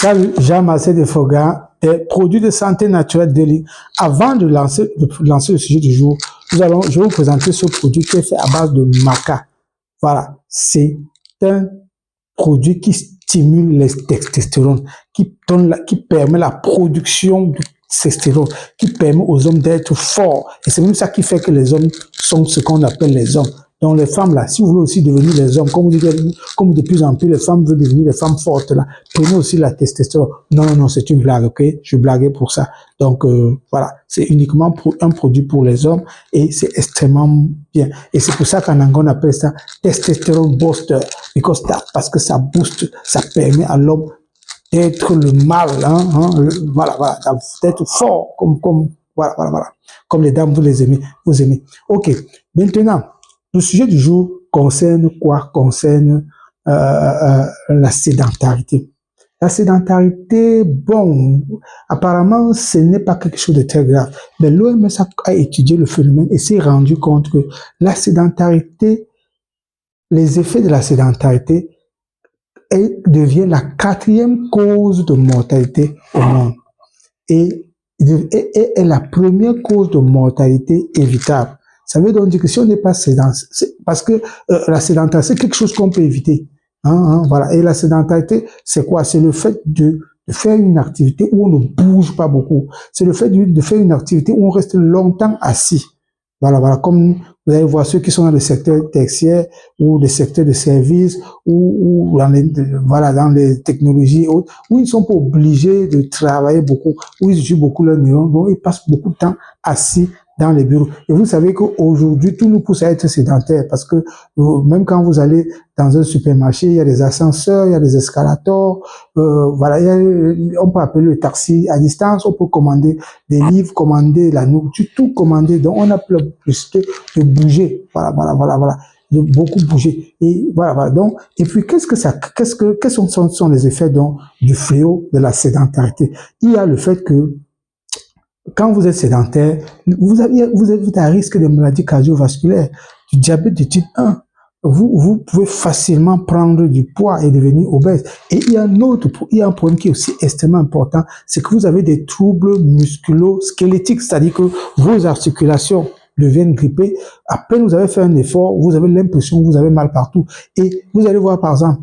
Salut, Jean-Marcel Desfogas, produit de santé naturelle Deli. Avant de lancer le sujet du jour, je vais vous présenter ce produit qui est fait à base de maca. Voilà, c'est un produit qui stimule les testostérone, qui permet la production de testostérone, qui permet aux hommes d'être forts. Et c'est même ça qui fait que les hommes sont ce qu'on appelle les hommes. Donc les femmes là, si vous voulez aussi devenir les hommes, comme de plus en plus les femmes veulent devenir des femmes fortes là, prenez aussi la testostérone. Non, non, c'est une blague, ok? Je blaguais pour ça. Donc voilà, c'est uniquement un produit pour les hommes et c'est extrêmement bien. Et c'est pour ça qu'en anglais on appelle ça testostérone booster, parce que ça booste, ça permet à l'homme d'être le mâle, voilà, d'être fort, voilà, comme les dames vous les aimez, vous aimez. Ok, maintenant. Le sujet du jour concerne quoi? Concerne la sédentarité. La sédentarité, bon, apparemment, ce n'est pas quelque chose de très grave. Mais l'OMS a étudié le phénomène et s'est rendu compte que la sédentarité, les effets de la sédentarité, elle devient la 4e cause de mortalité au monde. Et est la première cause de mortalité évitable. Ça veut donc dire que si on n'est pas sédentaire, parce que la sédentarité, c'est quelque chose qu'on peut éviter. Voilà. Et la sédentarité, c'est quoi? C'est le fait de faire une activité où on ne bouge pas beaucoup. C'est le fait de faire une activité où on reste longtemps assis. Voilà. Comme vous allez voir ceux qui sont dans le secteur tertiaire ou le secteur de services ou dans les technologies autres, où ils ne sont pas obligés de travailler beaucoup, où ils utilisent beaucoup leur neurones, donc ils passent beaucoup de temps assis dans les bureaux. Et vous savez qu'aujourd'hui, tout nous pousse à être sédentaires parce que même quand vous allez dans un supermarché, il y a des ascenseurs, il y a des escalators, voilà, on peut appeler le taxi à distance, on peut commander des livres, commander la nourriture, tout commander. Donc, on a plus la possibilité de bouger. Voilà. De beaucoup bouger. Et voilà. Donc, et puis, quels sont les effets donc du fléau de la sédentarité? Il y a le fait que quand vous êtes sédentaire, vous êtes à risque de maladies cardiovasculaires, du diabète de type 1. Vous pouvez facilement prendre du poids et devenir obèse. Et il y a un problème qui est aussi extrêmement important, c'est que vous avez des troubles musculo-squelettiques, c'est-à-dire que vos articulations deviennent grippées. À peine vous avez fait un effort, vous avez l'impression que vous avez mal partout. Et vous allez voir, par exemple,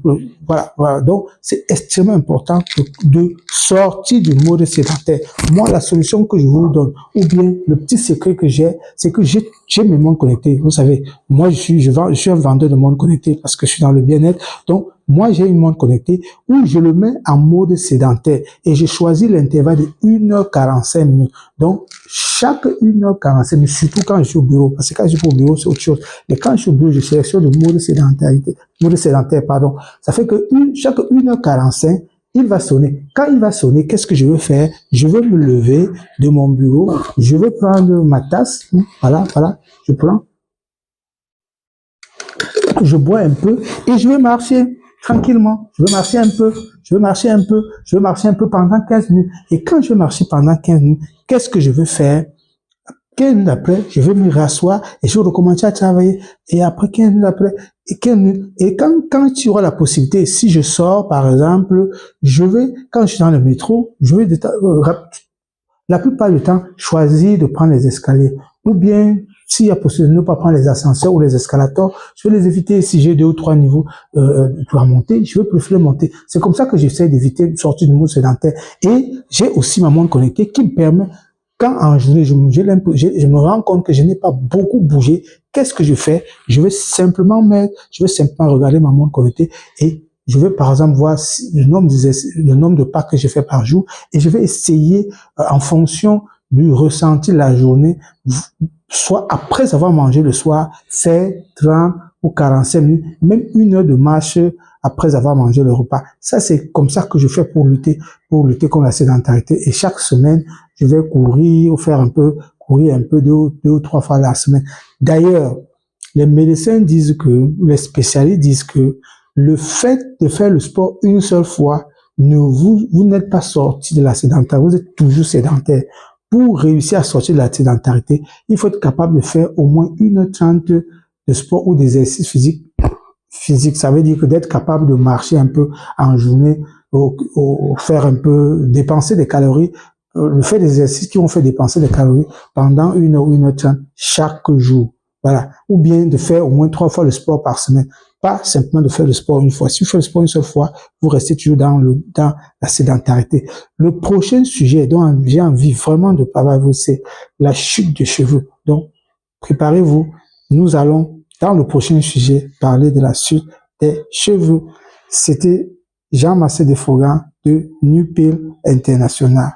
voilà. Donc, c'est extrêmement important de sortir du mode sédentaire. Moi, la solution que je vous donne, ou bien le petit secret que j'ai, c'est que j'ai mes montres connectées. Vous savez, moi, je suis un vendeur de montres connectées parce que je suis dans le bien-être. Donc, moi, j'ai une montre connectée où je le mets en mode sédentaire et j'ai choisi l'intervalle de 1h45 minutes. Donc, chaque 1h45 minutes, surtout quand je suis au bureau, parce que quand je suis au bureau, c'est autre chose. Mais quand je suis au bureau, je sélectionne le mode sédentaire, pardon. Ça fait que chaque 1h45, il va sonner. Quand il va sonner, qu'est-ce que je veux faire? Je veux me lever de mon bureau, je veux prendre ma tasse, voilà, je prends, je bois un peu et je vais marcher tranquillement. Je vais marcher un peu pendant 15 minutes. Et quand je vais marcher pendant 15 minutes, qu'est-ce que je veux faire? 15 minutes après, je vais me rasseoir et je vais recommencer à travailler. Et après 15 minutes après, et 15 minutes. Et quand tu auras la possibilité, si je sors, par exemple, quand je suis dans le métro, je vais la plupart du temps choisir de prendre les escaliers. Ou bien, s'il y a possibilité de ne pas prendre les ascenseurs ou les escalators, je vais les éviter. Si j'ai 2 ou 3 niveaux pour monter, je vais préférer monter. C'est comme ça que j'essaie d'éviter de sortir du mode sédentaire. Et j'ai aussi ma montre connectée qui me permet, quand en journée, je me rends compte que je n'ai pas beaucoup bougé, qu'est-ce que je fais? Je vais simplement regarder ma montre connectée et je vais par exemple voir le nombre de pas que je fais par jour et je vais essayer en fonction du ressenti de la journée, soit après avoir mangé le soir, faire 30 ou 45 minutes, même 1 heure de marche après avoir mangé le repas. Ça, c'est comme ça que je fais pour lutter contre la sédentarité. Et chaque semaine, je vais courir un peu 2 ou 3 fois la semaine. D'ailleurs, les les spécialistes disent que le fait de faire le sport une seule fois, vous n'êtes pas sorti de la sédentarité, vous êtes toujours sédentaire. Pour réussir à sortir de la sédentarité, il faut être capable de faire au moins 1h30 de sport ou d'exercice physique. Ça veut dire que d'être capable de marcher un peu en journée faire un peu dépenser des calories, le fait des exercices qui vont faire dépenser des calories pendant 1 heure ou 1 heure 30 chaque jour. Voilà. Ou bien de faire au moins 3 fois le sport par semaine. Pas simplement de faire le sport une fois. Si vous faites le sport une seule fois, vous restez toujours dans la sédentarité. Le prochain sujet dont j'ai envie vraiment de parler avec vous, c'est la chute de cheveux. Donc, préparez-vous. Nous allons, dans le prochain sujet, parler de la chute des cheveux. C'était Jean Massé Desfourgans de Nupil International.